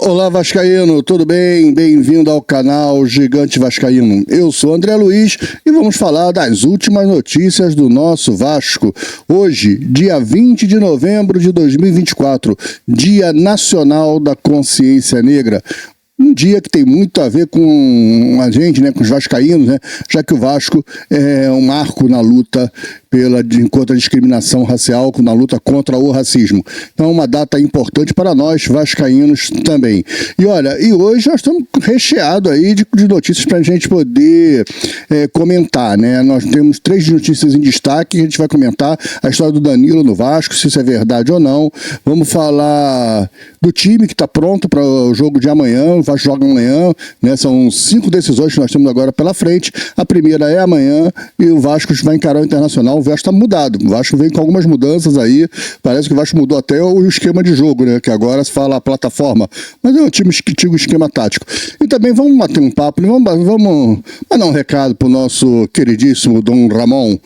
Olá Vascaíno, tudo bem? Bem-vindo ao canal Gigante Vascaíno. Eu sou André Luiz e vamos falar das últimas notícias do nosso Vasco. Hoje, dia 20 de novembro de 2024, Dia Nacional da Consciência Negra. Um dia que tem muito a ver com a gente, né, com os vascaínos, né, já que o Vasco é um marco na luta contra a discriminação racial, na luta contra o racismo. Então é uma data importante para nós vascaínos também. E olha, hoje nós estamos recheados aí de notícias para a gente poder comentar, né? Nós temos 3 notícias em destaque, a gente vai comentar a história do Danilo no Vasco, se isso é verdade ou não. Vamos falar do time que está pronto para o jogo de amanhã. O Vasco joga amanhã, né? São 5 decisões que nós temos agora pela frente. A primeira é amanhã e o Vasco vai encarar o Internacional. O Vasco está mudado. O Vasco vem com algumas mudanças aí. Parece que o Vasco mudou até o esquema de jogo, né? Que agora se fala a plataforma. Mas é um time antigo esquema tático. E também vamos bater um papo, vamos mandar um recado pro nosso queridíssimo Dom Ramon.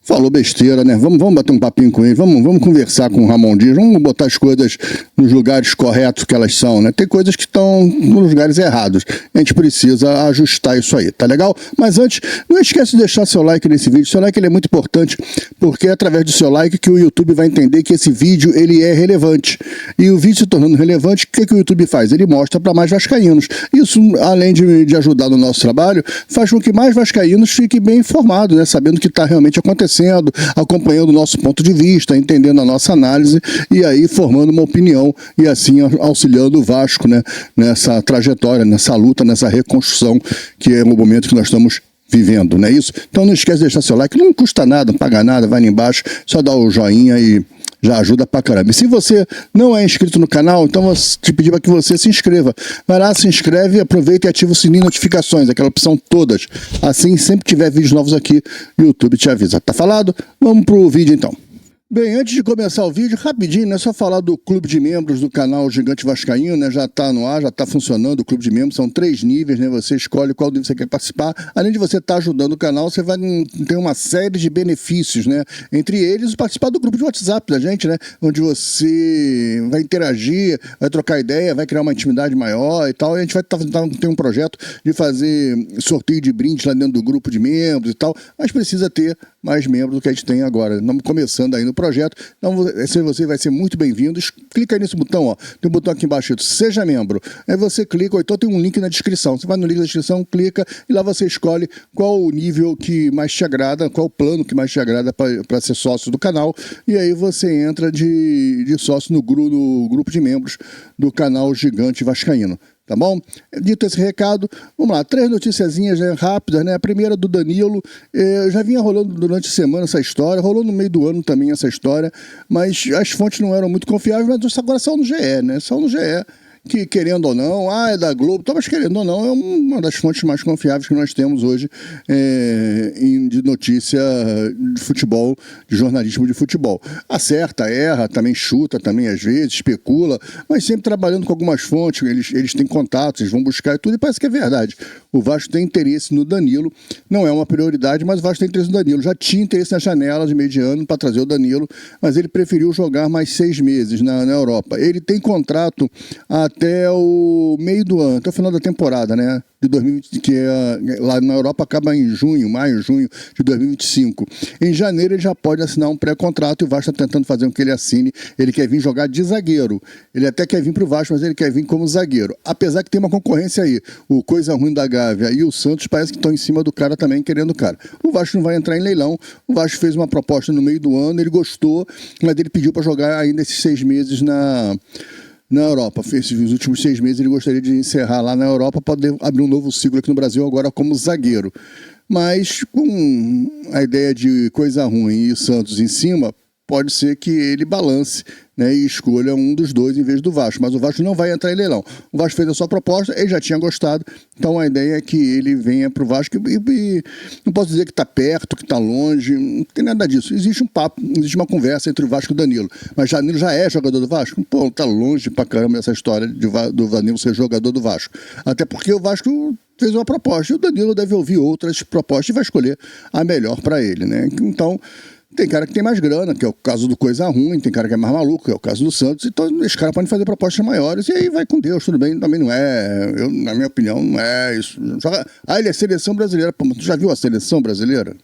Falou besteira, né? Vamos bater um papinho com ele, vamos conversar com o Ramon Dias, vamos botar as coisas nos lugares corretos que elas são, né? Tem coisas que estão nos lugares errados. A gente precisa ajustar isso aí, tá legal? Mas antes, não esquece de deixar seu like nesse vídeo. Seu like ele é muito importante, porque é através do seu like que o YouTube vai entender que esse vídeo ele é relevante. E o vídeo se tornando relevante, o que o YouTube faz? Ele mostra para mais vascaínos. Isso, além de ajudar no nosso trabalho, faz com que mais vascaínos fiquem bem informados, né? Sabendo o que está realmente acontecendo, acompanhando o nosso ponto de vista, entendendo a nossa análise e aí formando uma opinião e assim auxiliando o Vasco, né, nessa trajetória, nessa luta, nessa reconstrução que é o momento que nós estamos vivendo, não é isso? Então não esquece de deixar seu like, não custa nada, não paga nada, vai ali embaixo, só dá o joinha e já ajuda pra caramba. E se você não é inscrito no canal, então eu te pedir para que você se inscreva. Vai lá, se inscreve, aproveita e ativa o sininho de notificações, aquela opção todas. Assim, sempre que tiver vídeos novos aqui, o YouTube te avisa. Tá falado? Vamos pro vídeo então. Bem, antes de começar o vídeo, rapidinho, né? Só falar do clube de membros do canal Gigante Vascaíno, né? Já está no ar, já está funcionando o clube de membros, são 3 níveis, né? Você escolhe qual nível você quer participar. Além de você estar ajudando o canal, você vai ter uma série de benefícios, né? Entre eles, participar do grupo de WhatsApp da gente, né? Onde você vai interagir, vai trocar ideia, vai criar uma intimidade maior e tal. E a gente vai ter um projeto de fazer sorteio de brindes lá dentro do grupo de membros e tal, mas precisa ter mais membros do que a gente tem agora. Estamos começando aí no projeto, então você vai ser muito bem-vindo. Clica aí nesse botão, ó, tem um botão aqui embaixo, seja membro. Aí você clica, ou então tem um link na descrição. Você vai no link da descrição, clica e lá você escolhe qual o nível que mais te agrada, qual o plano que mais te agrada para ser sócio do canal. E aí você entra de sócio no grupo de membros do canal Gigante Vascaíno. Tá bom? Dito esse recado, vamos lá, 3 noticiazinhas, né, rápidas, né? A primeira do Danilo, já vinha rolando durante a semana essa história, rolou no meio do ano também essa história, mas as fontes não eram muito confiáveis, mas agora saiu no GE, né? Saiu no GE, que querendo ou não, é da Globo, mas querendo ou não, é uma das fontes mais confiáveis que nós temos hoje de notícia de futebol, de jornalismo de futebol. Acerta, erra, também chuta, também às vezes, especula, mas sempre trabalhando com algumas fontes, eles têm contatos, eles vão buscar e tudo, e parece que é verdade. O Vasco tem interesse no Danilo, não é uma prioridade, mas o Vasco tem interesse no Danilo. Já tinha interesse na janela de meio de ano para trazer o Danilo, mas ele preferiu jogar mais 6 meses na Europa. Ele tem contrato até o meio do ano, até o final da temporada, né? De 2020, que lá na Europa acaba em maio, junho de 2025. Em janeiro ele já pode assinar um pré-contrato e o Vasco está tentando fazer com que ele assine. Ele quer vir jogar de zagueiro. Ele até quer vir para o Vasco, mas ele quer vir como zagueiro. Apesar que tem uma concorrência aí. O Coisa Ruim da Gávea e o Santos parece que estão em cima do cara também, querendo o cara. O Vasco não vai entrar em leilão. O Vasco fez uma proposta no meio do ano, ele gostou, mas ele pediu para jogar ainda esses 6 meses na Europa. Os últimos 6 meses ele gostaria de encerrar lá na Europa para poder abrir um novo ciclo aqui no Brasil agora como zagueiro. Mas com a ideia de Coisa Ruim e o Santos em cima, pode ser que ele balance, né, e escolha um dos dois em vez do Vasco. Mas o Vasco não vai entrar em leilão. O Vasco fez a sua proposta, ele já tinha gostado, então a ideia é que ele venha para o Vasco e não posso dizer que está perto, que está longe, não tem nada disso. Existe um papo, existe uma conversa entre o Vasco e o Danilo. Mas Danilo já é jogador do Vasco? Pô, tá longe pra caramba essa história do Danilo ser jogador do Vasco. Até porque o Vasco fez uma proposta e o Danilo deve ouvir outras propostas e vai escolher a melhor para ele, né? Então, Tem cara que tem mais grana, que é o caso do Coisa Ruim, tem cara que é mais maluco, que é o caso do Santos, então esses caras podem fazer propostas maiores e aí vai com Deus, tudo bem, também não é, na minha opinião, não é isso. Ele é seleção brasileira, pô, tu já viu a seleção brasileira?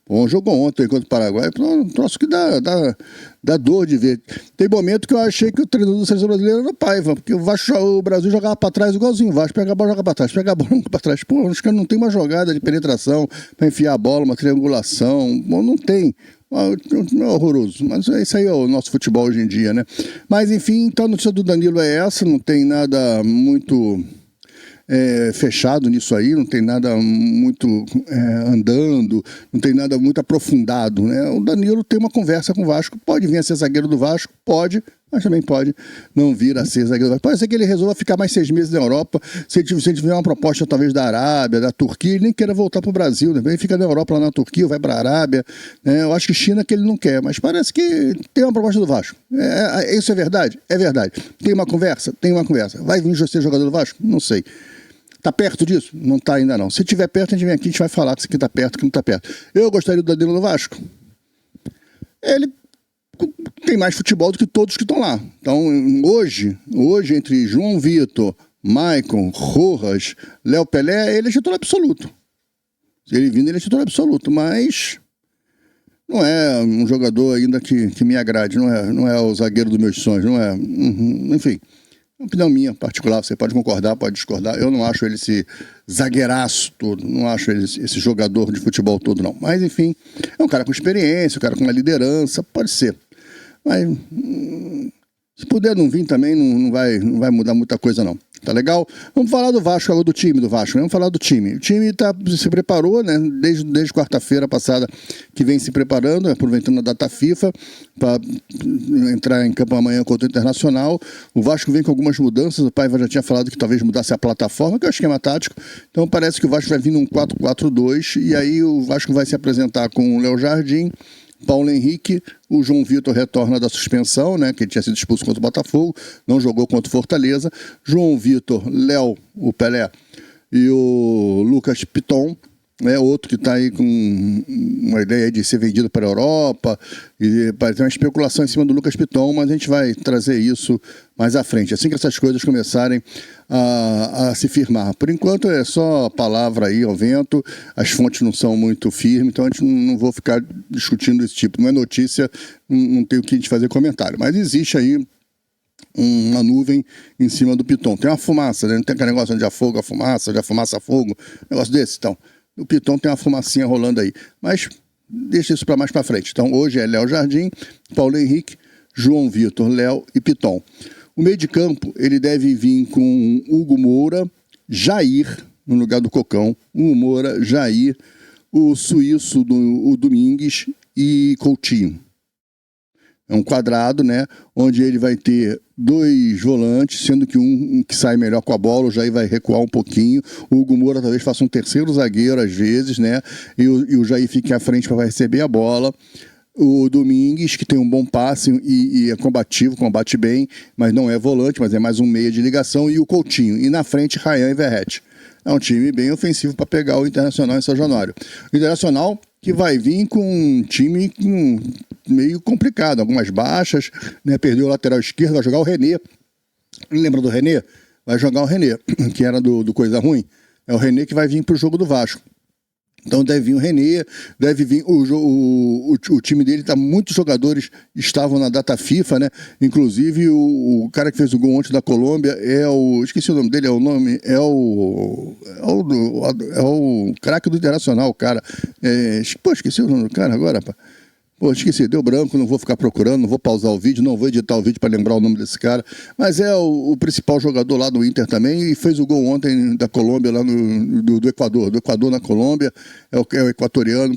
Pô, jogou ontem contra o Paraguai, um troço que dá dor de ver. Tem momento que eu achei que o treinador da seleção brasileira era o Paiva, porque o Brasil jogava pra trás igualzinho o Vasco, pega a bola, joga pra trás, pega a bola, joga pra trás. Pô, os caras não tem uma jogada de penetração pra enfiar a bola, uma triangulação, bom, não tem. É horroroso, mas isso aí é o nosso futebol hoje em dia, né? Mas enfim, então a notícia do Danilo é essa, não tem nada muito fechado nisso aí, não tem nada muito andando, não tem nada muito aprofundado, né? O Danilo tem uma conversa com o Vasco, pode vir a ser zagueiro do Vasco, pode, mas também pode não vir a ser zagueiro do Vasco. Pode ser que ele resolva ficar mais 6 meses na Europa, se ele tiver uma proposta talvez da Arábia, da Turquia, ele nem queira voltar para o Brasil, né? Ele fica na Europa, lá na Turquia, vai para a Arábia, né? Eu acho que China que ele não quer, mas parece que tem uma proposta do Vasco. Isso é verdade? É verdade. Tem uma conversa? Tem uma conversa. Vai vir ser jogador do Vasco? Não sei. Tá perto disso? Não tá ainda não. Se tiver perto, a gente vem aqui, a gente vai falar que tá perto, que não tá perto. Eu gostaria do Danilo no Vasco. Ele tem mais futebol do que todos que estão lá. Então, hoje, entre João Vitor, Maicon, Rojas, Léo Pelé, ele é titular absoluto. Se ele vindo, ele é titular absoluto, mas não é um jogador ainda que me agrade, não é o zagueiro dos meus sonhos, não é. Enfim. Opinião minha particular, você pode concordar, pode discordar. Eu não acho ele esse zagueiraço todo, não acho ele esse jogador de futebol todo, não. Mas, enfim, é um cara com experiência, um cara com uma liderança, pode ser. Mas, se puder não vir também, não vai mudar muita coisa, não. Tá legal? Vamos falar do Vasco, agora do time do Vasco, né? Vamos falar do time. O time se preparou, né? Desde quarta-feira passada que vem se preparando, aproveitando a data FIFA, para entrar em campo amanhã contra o Internacional. O Vasco vem com algumas mudanças, o Paiva já tinha falado que talvez mudasse a plataforma, que é o esquema tático. Então parece que o Vasco vai vir num 4-4-2, e aí o Vasco vai se apresentar com o Léo Jardim, Paulo Henrique, o João Vitor retorna da suspensão, né, que ele tinha sido expulso contra o Botafogo, não jogou contra o Fortaleza. João Vitor, Léo, o Pelé e o Lucas Piton, né, outro que está aí com uma ideia de ser vendido para a Europa, e parece uma especulação em cima do Lucas Piton, mas a gente vai trazer isso mais à frente, assim que essas coisas começarem a se firmar. Por enquanto é só palavra aí ao vento, as fontes não são muito firmes, então a gente não vou ficar discutindo esse tipo, não é notícia, não tem o que a gente fazer comentário, mas existe aí uma nuvem em cima do Piton, tem uma fumaça, né? Não tem aquele negócio de afogo a fumaça, de fumaça a fogo, negócio desse, então. O Piton tem uma fumacinha rolando aí. Mas deixa isso para mais para frente. Então hoje é Léo Jardim, Paulo Henrique, João Vitor, Léo e Piton. O meio de campo ele deve vir com Hugo Moura, Jair, no lugar do Cocão. Hugo Moura, Jair, o suíço, o Domingues e Coutinho. É um quadrado, né, onde ele vai ter 2 volantes, sendo que um que sai melhor com a bola, o Jair vai recuar um pouquinho, o Hugo Moura talvez faça um terceiro zagueiro às vezes, né, e o Jair fique à frente para receber a bola. O Domingues, que tem um bom passe e é combativo, combate bem, mas não é volante, mas é mais um meia de ligação, e o Coutinho. E na frente, Ryan e Verratti. É um time bem ofensivo para pegar o Internacional em São Januário. O Internacional que vai vir com um time meio complicado, algumas baixas, né? Perdeu o lateral esquerdo, vai jogar o René. Lembra do René? Vai jogar o René, que era do Coisa Ruim. É o René que vai vir para o jogo do Vasco. Então deve vir o René, deve vir o time dele, muitos jogadores estavam na data FIFA, né? Inclusive o cara que fez o gol ontem da Colômbia esqueci o nome dele, é o craque do Internacional, o cara. Esqueci o nome do cara agora, pá. Esqueci, deu branco, não vou ficar procurando, não vou pausar o vídeo, não vou editar o vídeo para lembrar o nome desse cara, mas é o principal jogador lá do Inter também e fez o gol ontem da Colômbia, lá do Equador na Colômbia, é o equatoriano.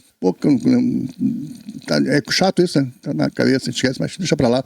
É chato isso, né? Tá na cabeça, esquece, mas deixa para lá.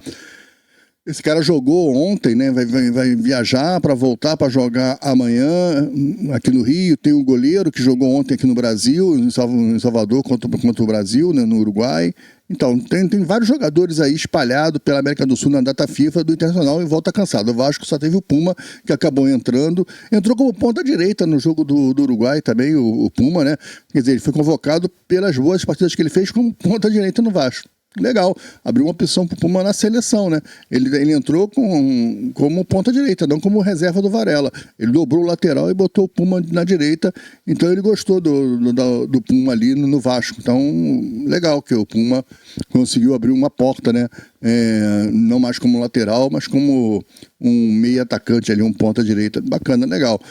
Esse cara jogou ontem, né? Vai viajar para voltar para jogar amanhã aqui no Rio. Tem um goleiro que jogou ontem aqui no Brasil, em Salvador, contra o Brasil, né? No Uruguai. Então, tem vários jogadores aí espalhados pela América do Sul na data FIFA do Internacional e volta cansado. O Vasco só teve o Puma, que acabou entrando. Entrou como ponta-direita no jogo do Uruguai também, o Puma, né? Quer dizer, ele foi convocado pelas boas partidas que ele fez como ponta-direita no Vasco. Legal, abriu uma opção para o Puma na seleção, né? Ele entrou como ponta direita, não como reserva do Varela. Ele dobrou o lateral e botou o Puma na direita, então ele gostou do Puma ali no Vasco. Então, legal que o Puma conseguiu abrir uma porta, né? Não mais como lateral, mas como um meio atacante ali, um ponta direita. Bacana, legal.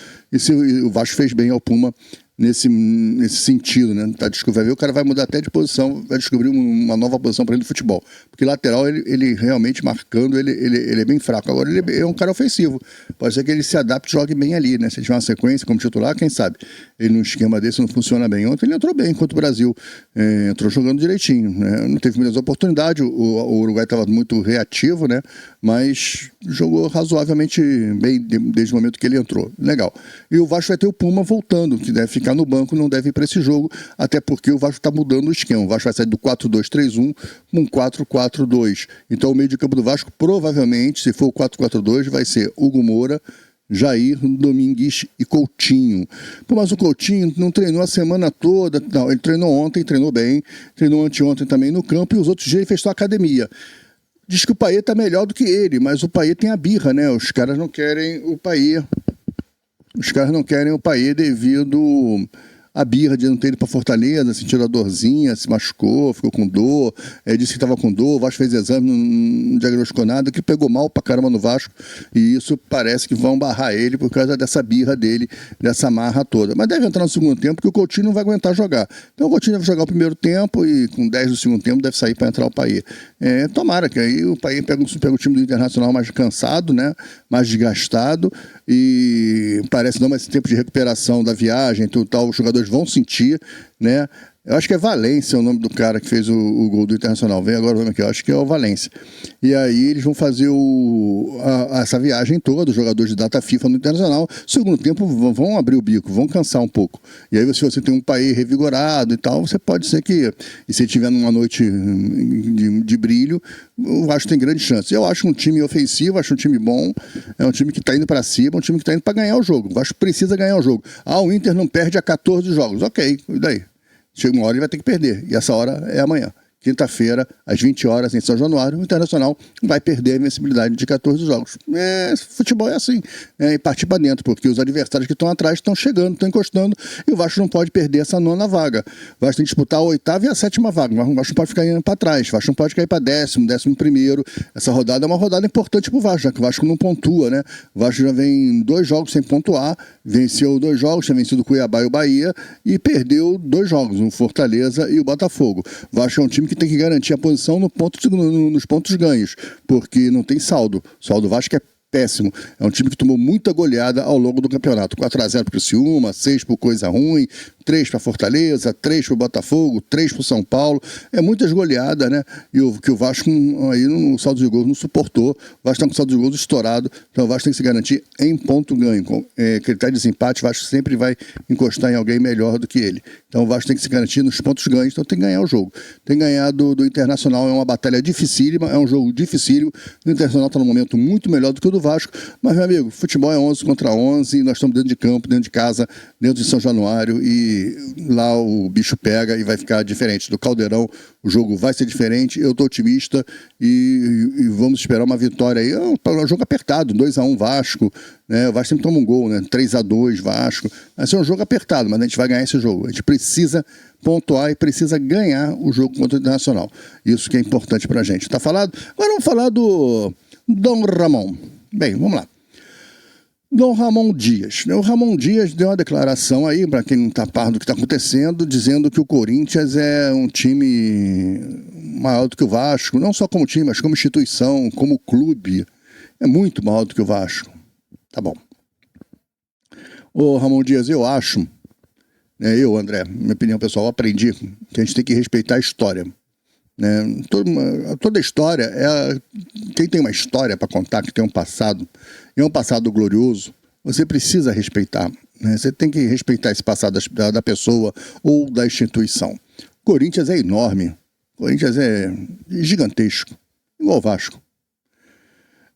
O Vasco fez bem ao Puma nesse sentido, né? Vai ver, o cara vai mudar até de posição, vai descobrir uma nova posição para ele no futebol. Porque lateral, ele realmente marcando, ele é bem fraco. Agora, ele é um cara ofensivo. Pode ser que ele se adapte e jogue bem ali, né? Se tiver uma sequência como titular, quem sabe? Ele num esquema desse não funciona bem. Ontem ele entrou bem contra o Brasil. Entrou jogando direitinho, né? Não teve muitas oportunidades, o Uruguai estava muito reativo, né? Mas jogou razoavelmente bem desde o momento que ele entrou. Legal. E o Vasco vai ter o Puma voltando, que deve ficar no banco, não deve ir para esse jogo, até porque o Vasco está mudando o esquema. O Vasco vai sair do 4-2-3-1 para um 4-4-2. Então o meio de campo do Vasco, provavelmente, se for o 4-4-2, vai ser Hugo Moura, Jair, Domingues e Coutinho. Pô, mas o Coutinho não treinou a semana toda. Não, ele treinou ontem, treinou bem, treinou anteontem também no campo, e os outros dias ele fez só academia. Diz que o Payet tá melhor do que ele, mas o Payet tem a birra, né? Os caras não querem o Payet. Os caras não querem o Payet devido a birra de não ter ido para Fortaleza, sentiu a dorzinha, se machucou, ficou com dor, disse que estava com dor, o Vasco fez exame, não diagnosticou nada, que pegou mal pra caramba no Vasco, e isso parece que vão barrar ele por causa dessa birra dele, dessa marra toda. Mas deve entrar no segundo tempo, porque o Coutinho não vai aguentar jogar. Então o Coutinho deve jogar o primeiro tempo, e com 10 do segundo tempo deve sair para entrar o Payet. Tomara que aí o Payet pega o time do Internacional mais cansado, né? Mais desgastado, e parece não mais esse tempo de recuperação da viagem, tudo tal, os jogadores vão sentir, né? Eu acho que é Valência o nome do cara que fez o gol do Internacional. Vem agora o nome aqui, eu acho que é o Valência. E aí eles vão fazer essa viagem toda, os jogadores de data FIFA no Internacional. Segundo tempo vão abrir o bico, vão cansar um pouco. E aí se você tem um país revigorado e tal, você pode ser que, e se tiver numa noite de brilho, o Vasco tem grande chance. Eu acho um time ofensivo, acho um time bom, é um time que está indo para cima, um time que está indo para ganhar o jogo. O Vasco precisa ganhar o jogo. O Inter não perde a 14 jogos. Ok, e daí? Chega uma hora e vai ter que perder. E essa hora é amanhã. Quinta-feira, às 20 horas, em São Januário, o Internacional vai perder a invencibilidade de 14 jogos. Futebol é assim, e partir para dentro, porque os adversários que estão atrás estão chegando, estão encostando, e o Vasco não pode perder essa nona vaga. O Vasco tem que disputar a 8ª e a 7ª vaga. O Vasco não pode ficar indo para trás, o Vasco não pode cair para 10º, 11º. Essa rodada é uma rodada importante para o Vasco, já que o Vasco não pontua, né? O Vasco já vem 2 jogos sem pontuar, venceu 2 jogos, tinha vencido o Cuiabá e o Bahia, e perdeu 2 jogos, o Fortaleza e o Botafogo. O Vasco é um time que tem que garantir a posição nos pontos ganhos, porque não tem saldo. O saldo do Vasco é péssimo. É um time que tomou muita goleada ao longo do campeonato. 4-0 para o Criciúma, 6 por Coisa Ruim, 3 para Fortaleza, 3 para o Botafogo, 3 para o São Paulo. É muitas goleadas, né? E que o Vasco aí no saldo de gols não suportou. O Vasco está com o saldo de gols estourado, então o Vasco tem que se garantir em ponto ganho. Com critério de desempate, o Vasco sempre vai encostar em alguém melhor do que ele. Então o Vasco tem que se garantir nos pontos ganhos, então tem que ganhar o jogo. Tem que ganhar do Internacional, é uma batalha dificílima, é um jogo dificílimo. O Internacional está num momento muito melhor do que o do Vasco, mas, meu amigo, futebol é 11 contra 11, nós estamos dentro de campo, dentro de casa, dentro de São Januário, e lá o bicho pega e vai ficar diferente. Do Caldeirão o jogo vai ser diferente, eu estou otimista e vamos esperar uma vitória aí. É um jogo apertado, 2-1 Vasco, né? O Vasco sempre toma um gol, né? 3-2 Vasco. Vai ser um jogo apertado, mas a gente vai ganhar esse jogo. A gente precisa pontuar e precisa ganhar o jogo contra o Internacional. Isso que é importante pra gente. Tá falado? Agora vamos falar do Dom Ramon. Bem, vamos lá. Dom Ramon Dias. O Ramon Dias deu uma declaração aí, para quem não está par do que está acontecendo, dizendo que o Corinthians é um time maior do que o Vasco, não só como time, mas como instituição, como clube. É muito maior do que o Vasco. Tá bom. Ô Ramon Dias, eu acho, André, minha opinião pessoal, aprendi que a gente tem que respeitar a história. né? Toda história, quem tem uma história para contar, que tem um passado, e é um passado glorioso, você precisa respeitar, né? Você tem que respeitar esse passado da pessoa ou da instituição. Corinthians é enorme, Corinthians é gigantesco, igual o Vasco.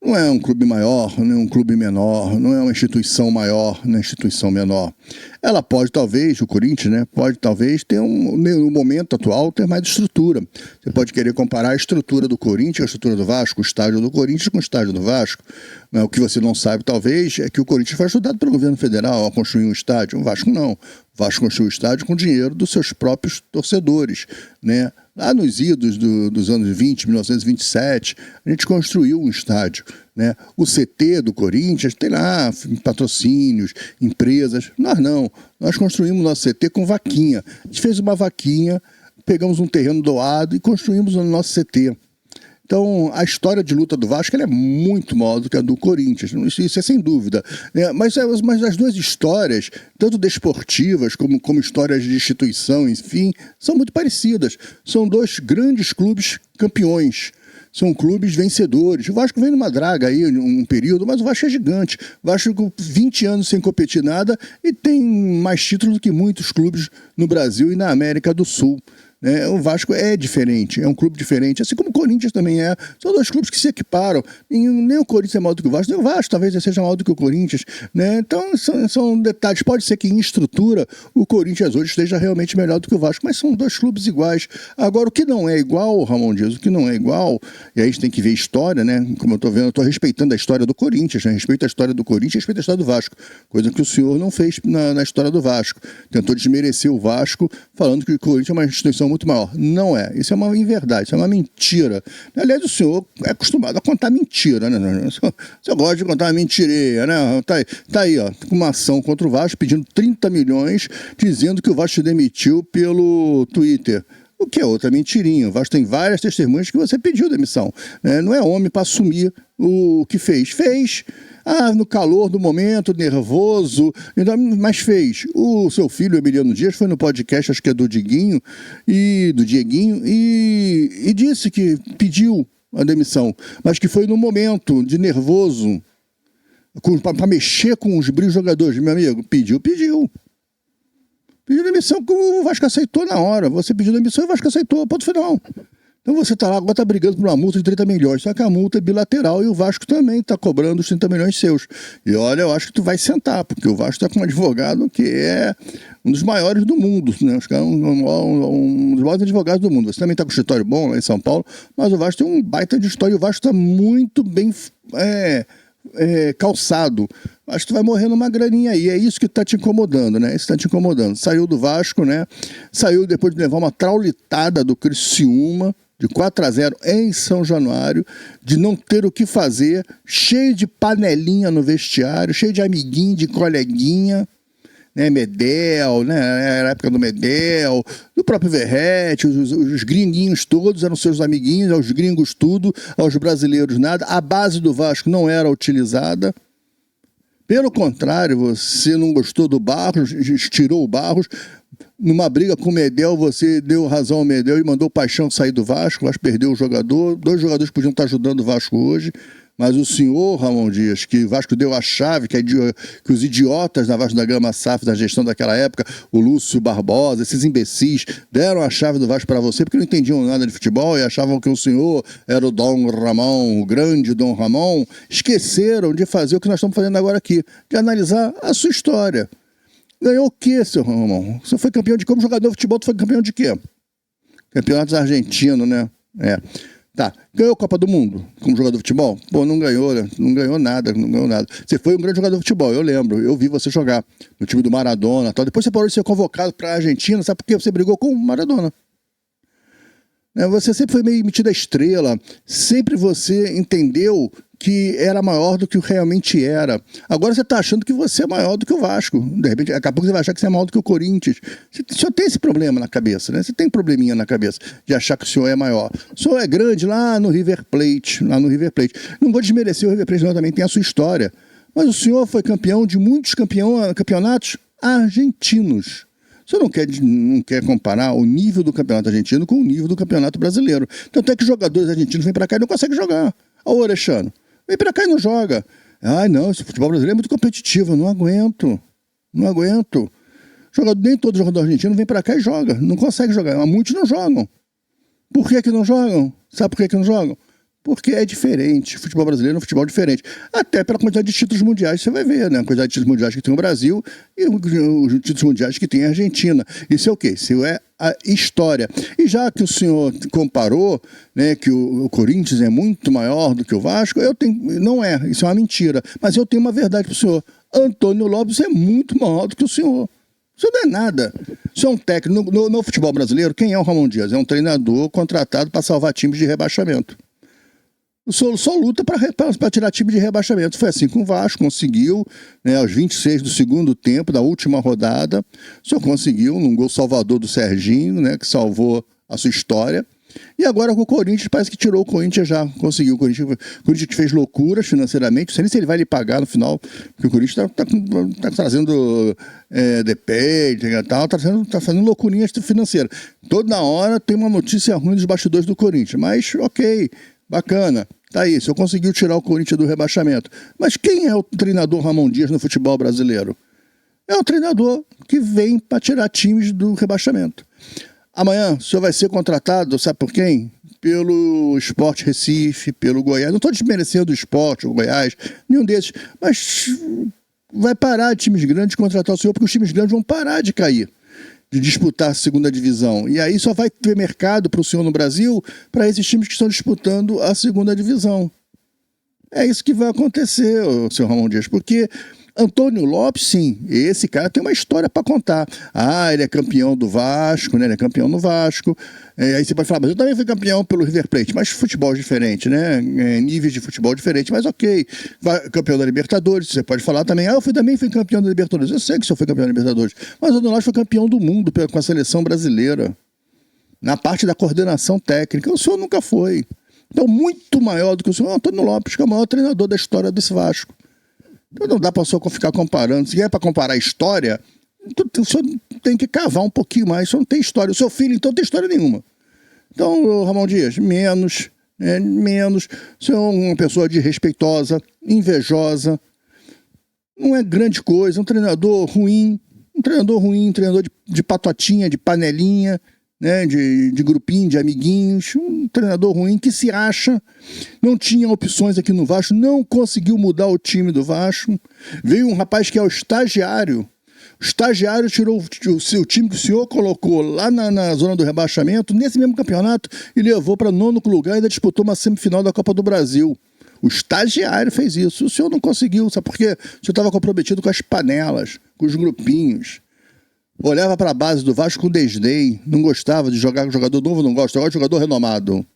Não é um clube maior, não é um clube menor, não é uma instituição maior, não é uma instituição menor. Ela pode talvez, o Corinthians, né, pode talvez ter no momento atual, ter mais estrutura. Você pode querer comparar a estrutura do Corinthians com a estrutura do Vasco, o estádio do Corinthians com o estádio do Vasco. O que você não sabe, talvez, é que o Corinthians foi ajudado pelo governo federal a construir um estádio. O Vasco não. O Vasco construiu o estádio com dinheiro dos seus próprios torcedores, né? Lá nos idos dos anos 20, 1927, a gente construiu um estádio, né? O CT do Corinthians tem lá patrocínios, empresas. Nós não. Nós construímos nosso CT com vaquinha. A gente fez uma vaquinha, pegamos um terreno doado e construímos o nosso CT. Então, a história de luta do Vasco ela é muito maior do que a do Corinthians, isso é sem dúvida. Mas as duas histórias, tanto desportivas como histórias de instituição, enfim, são muito parecidas. São dois grandes clubes campeões. São clubes vencedores. O Vasco vem numa draga aí, um período, mas o Vasco é gigante. O Vasco com 20 anos sem competir nada e tem mais títulos do que muitos clubes no Brasil e na América do Sul. O Vasco é diferente, é um clube diferente, assim como o Corinthians também é. São dois clubes que se equiparam. Nem o Corinthians é maior do que o Vasco, nem o Vasco talvez seja maior do que o Corinthians, né? Então são detalhes. Pode ser que em estrutura o Corinthians hoje esteja realmente melhor do que o Vasco, mas são dois clubes iguais. Agora, o que não é igual, Ramon Dias, o que não é igual, e aí a gente tem que ver história, né? Como eu estou vendo, eu estou respeitando a história do Corinthians, né? Respeito a história do Corinthians, respeito a história do Vasco, coisa que o senhor não fez na história do Vasco. Tentou desmerecer o Vasco, falando que o Corinthians é uma instituição muito maior. Não é. Isso é uma inverdade, isso é uma mentira. Aliás, o senhor é acostumado a contar mentira, né? O senhor gosta de contar uma mentirinha, né? Tá aí, ó, com uma ação contra o Vasco, pedindo 30 milhões, dizendo que o Vasco se demitiu pelo Twitter. O que é outra mentirinha. O Vasco tem várias testemunhas que você pediu demissão, né? Não é homem para assumir o que fez. Fez. No calor do momento, nervoso, mas fez. O seu filho, Emiliano Dias, foi no podcast, acho que é do Dieguinho, e disse que pediu a demissão, mas que foi no momento de nervoso, para mexer com os brilhos jogadores. Meu amigo, pediu demissão, que o Vasco aceitou na hora. Você pediu demissão e o Vasco aceitou, ponto final. Então você está lá, agora está brigando por uma multa de 30 milhões, só que a multa é bilateral e o Vasco também está cobrando os 30 milhões seus. E olha, eu acho que tu vai sentar, porque o Vasco está com um advogado que é um dos maiores do mundo, né? Acho que é um dos maiores advogados do mundo. Você também está com um escritório bom lá em São Paulo, mas o Vasco tem um baita de história e o Vasco está muito bem calçado. Acho que tu vai morrer numa graninha aí. É isso que está te incomodando, né? Isso está te incomodando. Saiu do Vasco, né? Saiu depois de levar uma traulitada do Criciúma, de 4-0 em São Januário, de não ter o que fazer, cheio de panelinha no vestiário, cheio de amiguinho, de coleguinha, né? Medel, né? Era a época do Medel, do próprio Verrete, os gringuinhos todos eram seus amiguinhos, aos gringos tudo, aos brasileiros nada. A base do Vasco não era utilizada. Pelo contrário, você não gostou do Barros, tirou o Barros. Numa briga com o Medel, você deu razão ao Medel e mandou o Paixão sair do Vasco. O Vasco perdeu o jogador. 2 jogadores podiam estar ajudando o Vasco hoje. Mas o senhor, Ramon Dias, que o Vasco deu a chave, que os idiotas da Vasco da Gama SAF, da gestão daquela época, o Lúcio Barbosa, esses imbecis, deram a chave do Vasco para você porque não entendiam nada de futebol e achavam que o senhor era o Dom Ramon, o grande Dom Ramon. Esqueceram de fazer o que nós estamos fazendo agora aqui, de analisar a sua história. Ganhou o quê, seu Ramon? Você foi campeão de... Como jogador de futebol, tu foi campeão de quê? Campeonatos argentinos, né? Tá. Ganhou a Copa do Mundo como jogador de futebol? Pô, não ganhou, né? Não ganhou nada. Você foi um grande jogador de futebol, eu lembro. Eu vi você jogar no time do Maradona e tal. Depois você parou de ser convocado para a Argentina, sabe por quê? Você brigou com o Maradona. Você sempre foi meio metido a estrela, sempre você entendeu que era maior do que realmente era. Agora você está achando que você é maior do que o Vasco. De repente, daqui a pouco você vai achar que você é maior do que o Corinthians. Você só tem esse problema na cabeça, né? Você tem um probleminha na cabeça de achar que o senhor é maior. O senhor é grande lá no River Plate, Não vou desmerecer o River Plate, não, também tem a sua história. Mas o senhor foi campeão de muitos campeonatos argentinos. Você não quer comparar o nível do campeonato argentino com o nível do campeonato brasileiro. Tanto é que jogadores argentinos vêm para cá e não conseguem jogar. Olha o Orechano. Vem para cá e não joga. Ai, não, esse futebol brasileiro é muito competitivo. Eu não aguento. Não aguento. Nem todo jogador argentino vem para cá e joga. Não consegue jogar. Mas muitos não jogam. Por que não jogam? Sabe por que não jogam? Porque é diferente. O futebol brasileiro é um futebol diferente. Até pela quantidade de títulos mundiais, você vai ver, né? A quantidade de títulos mundiais que tem o Brasil e os títulos mundiais que tem a Argentina. Isso é o quê? Isso é a história. E já que o senhor comparou, né, que o Corinthians é muito maior do que o Vasco, não é, isso é uma mentira. Mas eu tenho uma verdade para o senhor. Antônio Lopes é muito maior do que o senhor. Isso não é nada. Isso é um técnico. No futebol brasileiro, quem é o Ramon Dias? É um treinador contratado para salvar times de rebaixamento. O senhor só luta para tirar time de rebaixamento. Foi assim com o Vasco, conseguiu, né, aos 26 do segundo tempo, da última rodada, o senhor conseguiu, num gol salvador do Serginho, né, que salvou a sua história. E agora com o Corinthians, parece que tirou o Corinthians já, conseguiu. O Corinthians fez loucuras financeiramente, não sei nem se ele vai lhe pagar no final, porque o Corinthians está trazendo DP e tal, está fazendo loucurinhas financeiras. Toda hora tem uma notícia ruim dos bastidores do Corinthians, mas ok, bacana, tá aí, o senhor conseguiu tirar o Corinthians do rebaixamento. Mas quem é o treinador Ramon Dias no futebol brasileiro? É o treinador que vem para tirar times do rebaixamento. Amanhã o senhor vai ser contratado, sabe por quem? Pelo Sport Recife, pelo Goiás. Não estou desmerecendo o Sport, o Goiás, nenhum desses, mas vai parar de times grandes de contratar o senhor, porque os times grandes vão parar de cair, de disputar a segunda divisão. E aí só vai ter mercado para o senhor no Brasil para esses times que estão disputando a segunda divisão. É isso que vai acontecer, senhor Ramon Dias, porque Antônio Lopes, sim, esse cara tem uma história para contar. Ah, ele é campeão do Vasco, né? Ele é campeão no Vasco. Aí você pode falar, mas eu também fui campeão pelo River Plate, mas futebol diferente, né? Níveis de futebol diferentes, mas ok. Campeão da Libertadores, você pode falar também. Ah, eu também fui campeão da Libertadores. Eu sei que o senhor foi campeão da Libertadores, mas o Antônio Lopes foi campeão do mundo com a seleção brasileira. Na parte da coordenação técnica, o senhor nunca foi. Então, muito maior do que o senhor, Antônio Lopes, que é o maior treinador da história desse Vasco. Então não dá para o senhor ficar comparando. Se é para comparar a história, o senhor tem que cavar um pouquinho mais. O senhor não tem história. O seu filho, então, não tem história nenhuma. Então, Ramon Dias, menos. O senhor é uma pessoa desrespeitosa, invejosa. Não é grande coisa. Um treinador ruim, um treinador de patotinha, de panelinha, né, de grupinho, de amiguinhos, um treinador ruim que se acha, não tinha opções aqui no Vasco, não conseguiu mudar o time do Vasco. Veio um rapaz que é o estagiário tirou o seu time que o senhor colocou lá na zona do rebaixamento, nesse mesmo campeonato, e levou para 9º lugar e ainda disputou uma semifinal da Copa do Brasil. O estagiário fez isso, o senhor não conseguiu, sabe por quê? O senhor estava comprometido com as panelas, com os grupinhos. Olhava para a base do Vasco com desdém, não gostava de jogar com jogador novo, não gosta, agora de jogador renomado.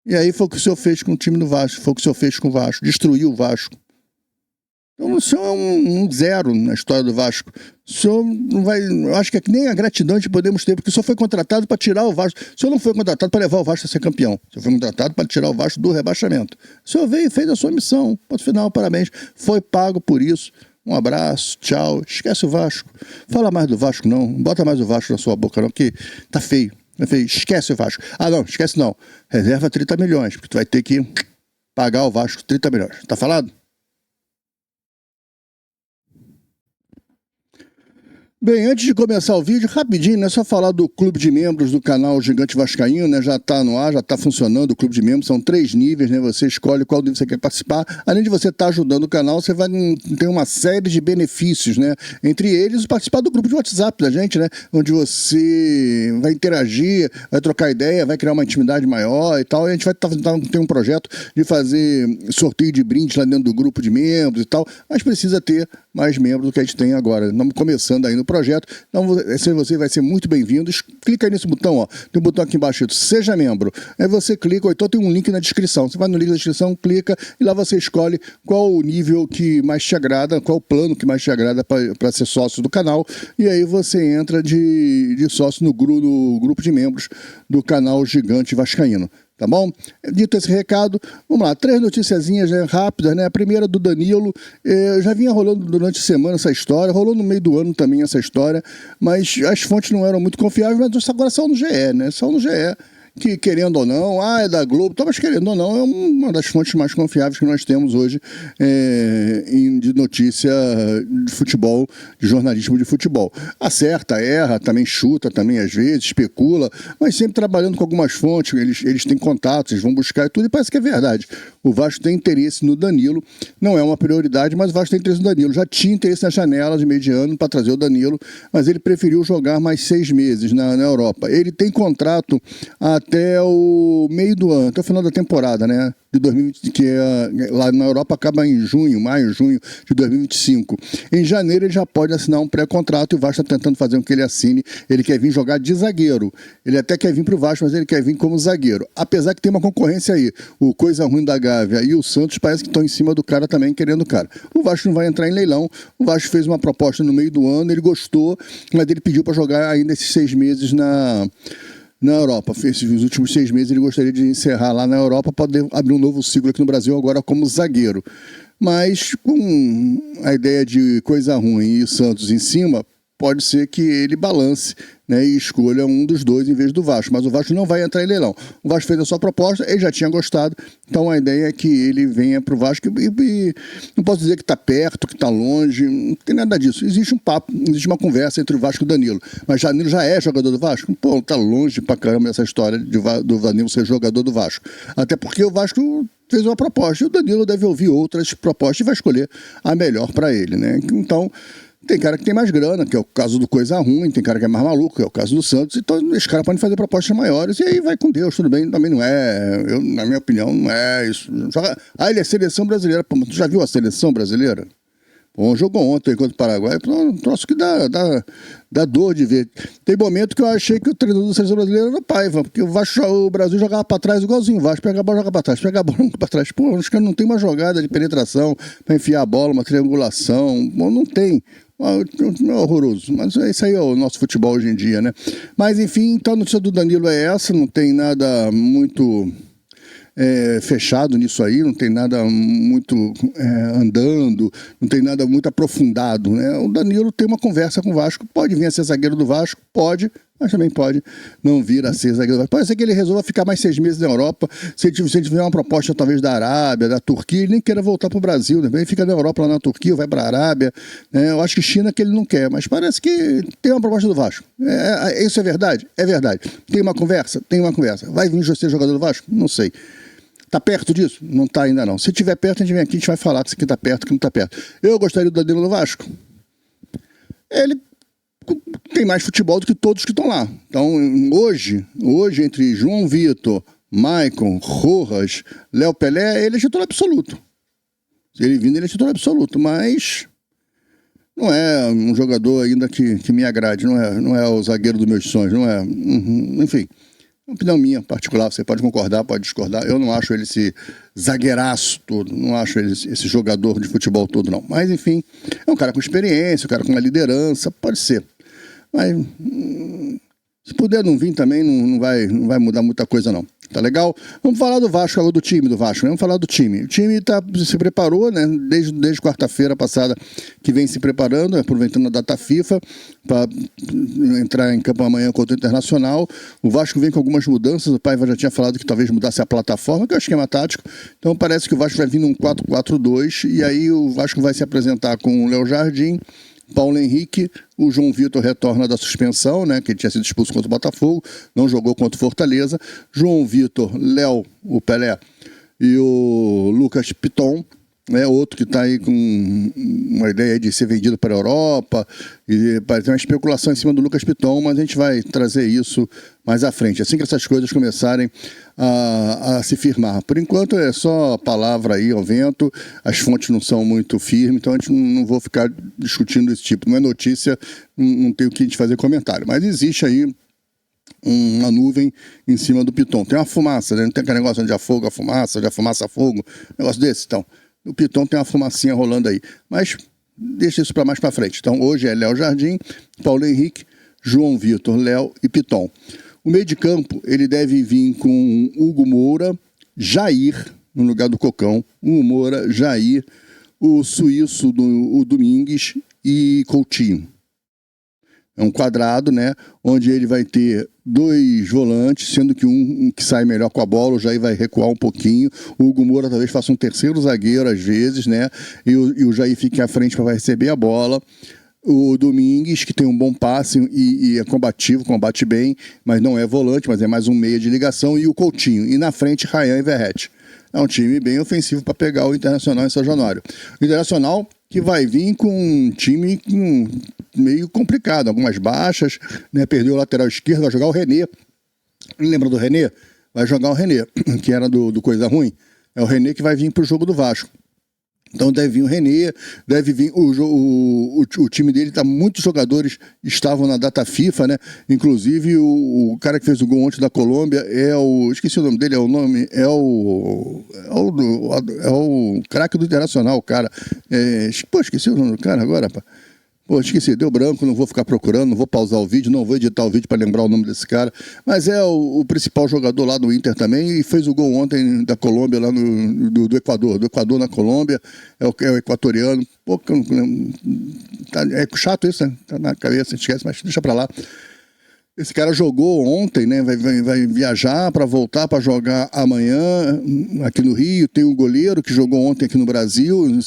E aí foi o que o senhor fez com o time do Vasco, foi o que o senhor fez com o Vasco, destruiu o Vasco. Então o senhor é um zero na história do Vasco. O senhor não vai, eu acho que nem a gratidão que podemos ter, porque o senhor foi contratado para tirar o Vasco. O senhor não foi contratado para levar o Vasco a ser campeão. O senhor foi contratado para tirar o Vasco do rebaixamento. O senhor veio e fez a sua missão. Ponto final, parabéns. Foi pago por isso. Um abraço, tchau. Esquece o Vasco. Fala mais do Vasco, não. Bota mais o Vasco na sua boca, não, porque tá feio. Tá feio. Esquece o Vasco. Ah, não, esquece não. Reserva 30 milhões, porque tu vai ter que pagar o Vasco 30 milhões. Tá falado? Bem, antes de começar o vídeo, rapidinho, né? Só falar do clube de membros do canal Gigante Vascaíno, né? Já está no ar, já está funcionando o clube de membros, são 3 níveis, né? Você escolhe qual nível você quer participar. Além de você estar ajudando o canal, você vai ter uma série de benefícios, né? Entre eles, participar do grupo de WhatsApp da gente, né? Onde você vai interagir, vai trocar ideia, vai criar uma intimidade maior e tal. E a gente vai ter um projeto de fazer sorteio de brindes lá dentro do grupo de membros e tal, mas precisa ter mais membros do que a gente tem agora. Estamos começando aí no projeto, então você vai ser muito bem-vindo. Clica aí nesse botão, ó. Tem um botão aqui embaixo, seja membro. Aí você clica, ou então tem um link na descrição. Você vai no link da descrição, clica e lá você escolhe qual o nível que mais te agrada, qual o plano que mais te agrada para ser sócio do canal. E aí você entra de sócio no grupo de membros do canal Gigante Vascaíno. Tá bom? Dito esse recado, vamos lá, 3 noticiazinhas, né, rápidas, né? A primeira do Danilo, já vinha rolando durante a semana essa história, rolou no meio do ano também essa história, mas as fontes não eram muito confiáveis, mas agora são no GE, né? São no GE. Que querendo ou não, é da Globo, mas querendo ou não, é uma das fontes mais confiáveis que nós temos hoje de notícia de futebol, de jornalismo de futebol. Acerta, erra, também chuta, também às vezes, especula, mas sempre trabalhando com algumas fontes, eles têm contatos, eles vão buscar e tudo, e parece que é verdade. O Vasco tem interesse no Danilo, não é uma prioridade, mas o Vasco tem interesse no Danilo. Já tinha interesse na janela de meio de ano para trazer o Danilo, mas ele preferiu jogar mais 6 meses na Europa. Ele tem contrato até o meio do ano, até o final da temporada, né? De 2020, que lá na Europa acaba em maio, junho de 2025. Em janeiro ele já pode assinar um pré-contrato e o Vasco está tentando fazer com que ele assine. Ele quer vir jogar de zagueiro. Ele até quer vir para o Vasco, mas ele quer vir como zagueiro. Apesar que tem uma concorrência aí. O Coisa Ruim da Gávea e o Santos parece que estão em cima do cara também, querendo o cara. O Vasco não vai entrar em leilão. O Vasco fez uma proposta no meio do ano, ele gostou, mas ele pediu para jogar ainda esses 6 meses na Europa. Os últimos 6 meses ele gostaria de encerrar lá na Europa para poder abrir um novo ciclo aqui no Brasil agora como zagueiro. Mas com a ideia de Coisa Ruim e Santos em cima, pode ser que ele balance, né, e escolha um dos dois em vez do Vasco. Mas o Vasco não vai entrar em leilão. O Vasco fez a sua proposta, ele já tinha gostado, então a ideia é que ele venha para o Vasco e não posso dizer que está perto, que está longe, não tem nada disso. Existe um papo, existe uma conversa entre o Vasco e o Danilo. Mas Danilo já é jogador do Vasco? Pô, tá longe pra caramba essa história do Danilo ser jogador do Vasco. Até porque o Vasco fez uma proposta e o Danilo deve ouvir outras propostas e vai escolher a melhor para ele, né? Então, tem cara que tem mais grana, que é o caso do Coisa Ruim, tem cara que é mais maluco, que é o caso do Santos, então esses caras podem fazer propostas maiores e aí vai com Deus, tudo bem, também não é, na minha opinião, não é isso. Ele é seleção brasileira, pô, mas tu já viu a seleção brasileira? Bom, jogou ontem contra o Paraguai, um troço que dá dor de ver. Tem momento que eu achei que o treinador da seleção brasileira era Paiva, porque o Brasil jogava para trás igualzinho o Vasco, pega a bola, joga para trás, pega a bola, joga para trás. Pô, os caras não tem uma jogada de penetração para enfiar a bola, uma triangulação, bom, não tem. É horroroso, mas isso aí é o nosso futebol hoje em dia, né? Mas enfim, então a notícia do Danilo é essa, não tem nada muito fechado nisso aí, não tem nada muito andando, não tem nada muito aprofundado, né? O Danilo tem uma conversa com o Vasco, pode vir a ser zagueiro do Vasco, pode, mas também pode não vir a ser zagueiro do Vasco. Pode ser que ele resolva ficar mais 6 meses na Europa, se ele tiver uma proposta talvez da Arábia, da Turquia, ele nem queira voltar para o Brasil, né? Ele fica na Europa, lá na Turquia, vai para a Arábia, né? Eu acho que China que ele não quer, mas parece que tem uma proposta do Vasco. Isso é verdade? É verdade. Tem uma conversa? Tem uma conversa. Vai vir ser jogador do Vasco? Não sei. Tá perto disso? Não tá ainda não. Se tiver perto, a gente vem aqui, a gente vai falar que isso aqui tá perto, que não tá perto. Eu gostaria do Danilo no Vasco. Ele tem mais futebol do que todos que estão lá. Então, hoje, entre João Vitor, Maicon, Rojas, Léo Pelé, ele é titular absoluto. Se ele vindo, ele é titular absoluto, mas não é um jogador ainda que me agrade, não é o zagueiro dos meus sonhos, não é. Enfim. Uma opinião minha particular, você pode concordar, pode discordar. Eu não acho ele esse zagueiraço todo, não acho ele esse jogador de futebol todo, não. Mas, enfim, é um cara com experiência, um cara com uma liderança, pode ser. Mas, se puder não vir também, não vai mudar muita coisa, não. Tá legal? Vamos falar do Vasco, agora do time do Vasco, né? Vamos falar do time. O time se preparou, né? Desde quarta-feira passada que vem se preparando, aproveitando a data FIFA, para entrar em campo amanhã contra o Internacional. O Vasco vem com algumas mudanças, o Paiva já tinha falado que talvez mudasse a plataforma, que é o esquema tático. Então parece que o Vasco vai vir num 4-4-2, e aí o Vasco vai se apresentar com o Léo Jardim, Paulo Henrique, o João Vitor retorna da suspensão, né, que ele tinha sido expulso contra o Botafogo, não jogou contra o Fortaleza. João Vitor, Léo, o Pelé e o Lucas Piton, outro que está aí com uma ideia de ser vendido para a Europa, e parece uma especulação em cima do Lucas Piton, mas a gente vai trazer isso mais à frente, assim que essas coisas começarem a se firmar. Por enquanto é só palavra aí ao vento, as fontes não são muito firmes, então a gente não vou ficar discutindo esse tipo, não é notícia, não tem o que a gente fazer comentário, mas existe aí uma nuvem em cima do Piton, tem uma fumaça, né? Não tem aquele negócio onde afoga a fumaça, onde a fumaça a fogo, negócio desse, então. O Piton tem uma fumacinha rolando aí. Mas deixa isso para mais para frente. Então, hoje é Léo Jardim, Paulo Henrique, João Vitor, Léo e Piton. O meio de campo, ele deve vir com Hugo Moura, Jair, no lugar do Cocão, Hugo Moura, Jair, o suíço, o Domingues e Coutinho. É um quadrado, né, onde ele vai ter 2 volantes, sendo que um que sai melhor com a bola, o Jair vai recuar um pouquinho, o Hugo Moura talvez faça um terceiro zagueiro às vezes, né, e o Jair fique à frente para receber a bola. O Domingues, que tem um bom passe e é combativo, combate bem, mas não é volante, mas é mais um meia de ligação, e o Coutinho. E na frente, Ryan e Verratti. É um time bem ofensivo para pegar o Internacional em São Januário. O Internacional que vai vir com um time meio complicado, algumas baixas, né? Perdeu o lateral esquerdo, vai jogar o René. Lembra do René? Vai jogar o René, que era do Coisa Ruim. É o René que vai vir para o jogo do Vasco. Então deve vir o René, deve vir o time dele, muitos jogadores estavam na data FIFA, né? Inclusive o cara que fez o gol ontem da Colômbia esqueci o nome dele, é o craque do Internacional, cara. Esqueci o nome do cara agora, pá. Pô, esqueci, deu branco, não vou ficar procurando, não vou pausar o vídeo, não vou editar o vídeo para lembrar o nome desse cara. Mas é o principal jogador lá do Inter também e fez o gol ontem da Colômbia, lá do Equador. Do Equador na Colômbia, é o equatoriano. Pô, é chato isso, né? Tá na cabeça, esquece, mas deixa pra lá. Esse cara jogou ontem, né? Vai viajar para voltar para jogar amanhã aqui no Rio. Tem um goleiro que jogou ontem aqui no Brasil, em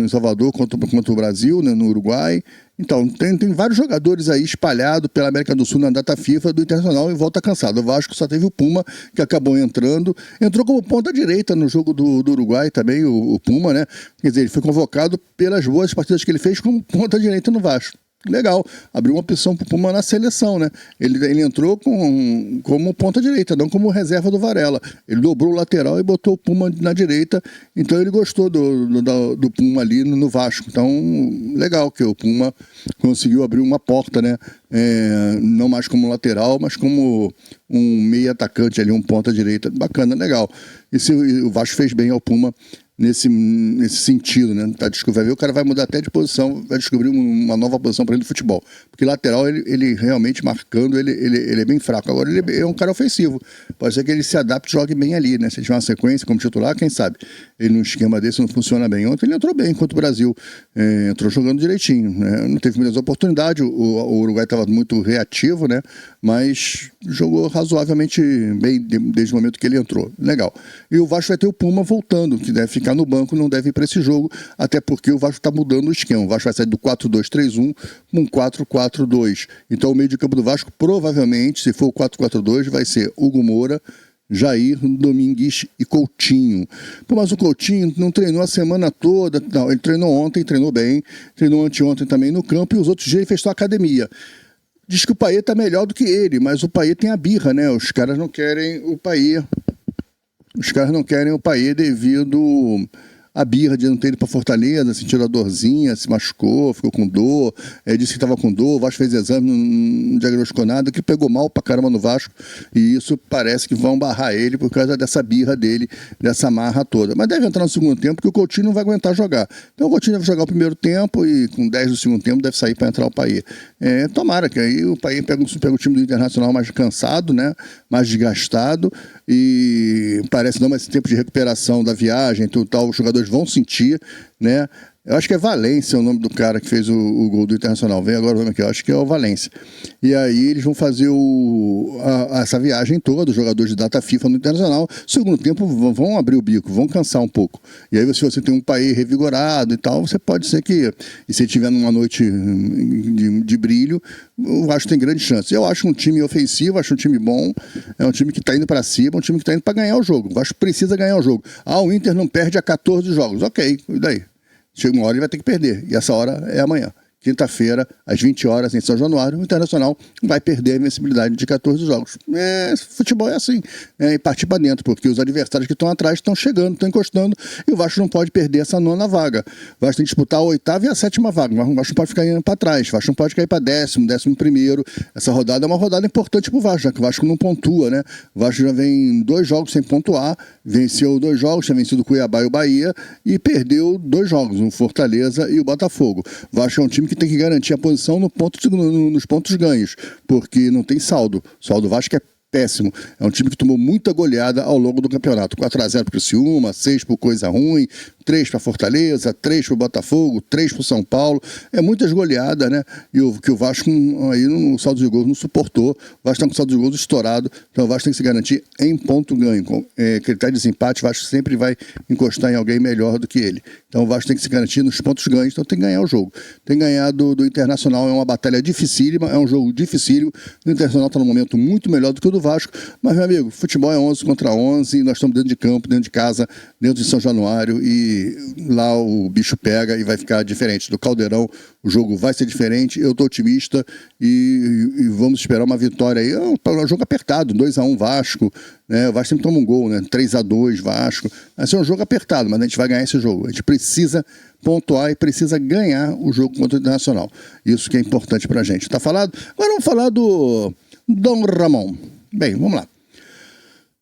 Salvador, contra o Brasil, né? No Uruguai. Então, tem vários jogadores aí espalhados pela América do Sul na data FIFA do Internacional e volta cansado. O Vasco só teve o Puma, que acabou entrando. Entrou como ponta-direita no jogo do Uruguai também, o Puma, né? Quer dizer, ele foi convocado pelas boas partidas que ele fez como ponta-direita no Vasco. Legal, abriu uma opção para o Puma na seleção, né? Ele entrou como ponta direita, não como reserva do Varela. Ele dobrou o lateral e botou o Puma na direita, então ele gostou do Puma ali no Vasco. Então, legal que o Puma conseguiu abrir uma porta, né? Não mais como lateral, mas como um meio atacante ali, um ponta direita. Bacana, legal. O Vasco fez bem ao Puma nesse sentido, né? Vai ver, o cara vai mudar até de posição, vai descobrir uma nova posição para ele no futebol. Porque lateral, ele realmente marcando, ele é bem fraco. Agora ele é um cara ofensivo. Pode ser que ele se adapte e jogue bem ali, né? Se tiver uma sequência como titular, quem sabe? Ele num esquema desse não funciona bem. Ontem ele entrou bem contra o Brasil. Entrou jogando direitinho, né? Não teve muitas oportunidades, o Uruguai estava muito reativo, né? Mas jogou razoavelmente bem desde o momento que ele entrou. Legal. E o Vasco vai ter o Puma voltando, que deve ficar no banco, não deve ir para esse jogo, até porque o Vasco está mudando o esquema. O Vasco vai sair do 4-2-3-1 para um 4-4-2. Então o meio de campo do Vasco, provavelmente, se for o 4-4-2, vai ser Hugo Moura, Jair, Domingues e Coutinho. Pô, mas o Coutinho não treinou a semana toda. Não, ele treinou ontem, treinou bem, treinou anteontem também no campo, e os outros dias ele fez só academia. Diz que o Payet tá melhor do que ele, mas o Payet tem a birra, né? Os caras não querem o Payet. Os caras não querem o Payet devido a birra de não ter ido para Fortaleza, sentiu a dorzinha, se machucou, ficou com dor, disse que estava com dor, o Vasco fez exame, não diagnosticou nada, que pegou mal pra caramba no Vasco, e isso parece que vão barrar ele por causa dessa birra dele, dessa marra toda. Mas deve entrar no segundo tempo, porque o Coutinho não vai aguentar jogar. Então o Coutinho deve jogar o primeiro tempo, e com 10 do segundo tempo deve sair para entrar o Payet. Tomara que aí o Payet pega o time do Internacional mais cansado, né, mais desgastado, e parece não mais tempo de recuperação da viagem, tudo tal, os jogadores vão sentir, né? Eu acho que é Valência o nome do cara que fez o gol do Internacional. Vem agora o nome aqui, eu acho que é o Valência. E aí eles vão fazer essa viagem toda, os jogadores de data FIFA no Internacional. Segundo tempo vão abrir o bico, vão cansar um pouco. E aí se você tem um país revigorado e tal, você pode ser que, e se tiver numa noite de brilho, o Vasco tem grande chance. Eu acho um time ofensivo, acho um time bom, é um time que está indo para cima, um time que está indo para ganhar o jogo. O Vasco precisa ganhar o jogo. O Inter não perde a 14 jogos. Ok, e daí? Chega uma hora e vai ter que perder. E essa hora é amanhã. Quinta-feira, às 20 horas, em São Januário, o Internacional vai perder a invencibilidade de 14 jogos. Futebol é assim, e partir para dentro, porque os adversários que estão atrás estão chegando, estão encostando, e o Vasco não pode perder essa nona vaga. O Vasco tem que disputar a 8ª e a 7ª vaga. O Vasco não pode ficar indo para trás, o Vasco não pode cair para 10º, 11º. Essa rodada é uma rodada importante para o Vasco, já que o Vasco não pontua, né? O Vasco já vem 2 jogos sem pontuar, venceu 2 jogos, tinha vencido o Cuiabá e o Bahia, e perdeu 2 jogos, o Fortaleza e o Botafogo. O Vasco é um time que tem que garantir a posição nos pontos ganhos, porque não tem saldo. O saldo do Vasco é péssimo. É um time que tomou muita goleada ao longo do campeonato. 4-0 para o Criciúma, 6 por Coisa Ruim, 3 para Fortaleza, 3 para o Botafogo, 3 para o São Paulo. É muitas goleadas, né? E que o Vasco aí no saldo de gols não suportou. O Vasco está com o saldo de gols estourado. Então o Vasco tem que se garantir em ponto ganho. Com critério de desempate, o Vasco sempre vai encostar em alguém melhor do que ele. Então o Vasco tem que se garantir nos pontos ganhos. Então tem que ganhar o jogo. Tem que ganhar do Internacional. É uma batalha dificílima, é um jogo dificílimo. O Internacional está num momento muito melhor do que o do Vasco. Mas, meu amigo, futebol é 11 contra 11. Nós estamos dentro de campo, dentro de casa, dentro de São Januário. E lá o bicho pega e vai ficar diferente. Do Caldeirão o jogo vai ser diferente, eu estou otimista e vamos esperar uma vitória aí. É um jogo apertado, 2-1 Vasco, né? O Vasco sempre toma um gol, né? 3-2 Vasco. Vai ser um jogo apertado, mas a gente vai ganhar esse jogo. A gente precisa pontuar e precisa ganhar o jogo contra o Internacional. Isso que é importante pra gente. Tá falado? Agora vamos falar do Dom Ramon. Bem, vamos lá.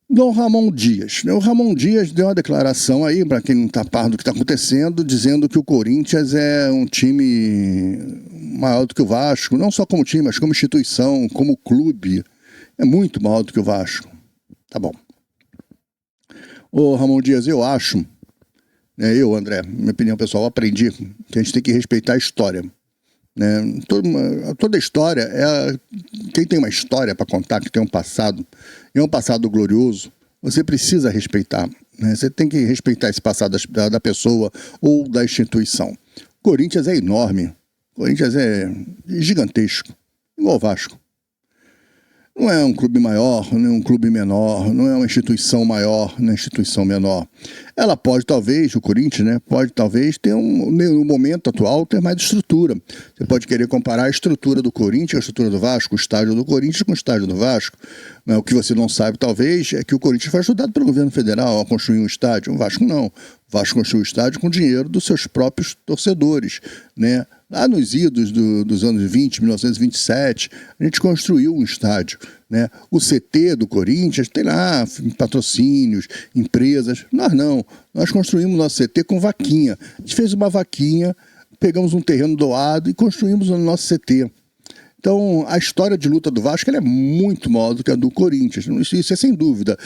Dom Ramon Dias. O Ramon Dias deu uma declaração aí, para quem não está par do que está acontecendo, dizendo que o Corinthians é um time maior do que o Vasco, não só como time, mas como instituição, como clube. É muito maior do que o Vasco. Tá bom. Ô Ramon Dias, eu acho, eu, André, minha opinião pessoal, aprendi que a gente tem que respeitar a história. Né? Toda história, quem tem uma história para contar, que tem um passado, e é um passado glorioso, você precisa respeitar. Né? Você tem que respeitar esse passado da pessoa ou da instituição. O Corinthians é enorme, o Corinthians é gigantesco, igual o Vasco. Não é um clube maior, nem um clube menor, não é uma instituição maior, nem uma instituição menor. Ela pode talvez, o Corinthians, né, pode talvez ter no momento atual, ter mais estrutura. Você pode querer comparar a estrutura do Corinthians, a estrutura do Vasco, o estádio do Corinthians com o estádio do Vasco. Mas o que você não sabe, talvez, é que o Corinthians foi ajudado pelo governo federal a construir um estádio. O Vasco não. O Vasco construiu o estádio com dinheiro dos seus próprios torcedores, né? Lá nos idos dos anos 20, 1927, a gente construiu um estádio, né? O CT do Corinthians tem lá patrocínios, empresas. Nós não. Nós construímos nosso CT com vaquinha. A gente fez uma vaquinha, pegamos um terreno doado e construímos o nosso CT. Então, a história de luta do Vasco ela é muito maior do que a do Corinthians, isso é sem dúvida.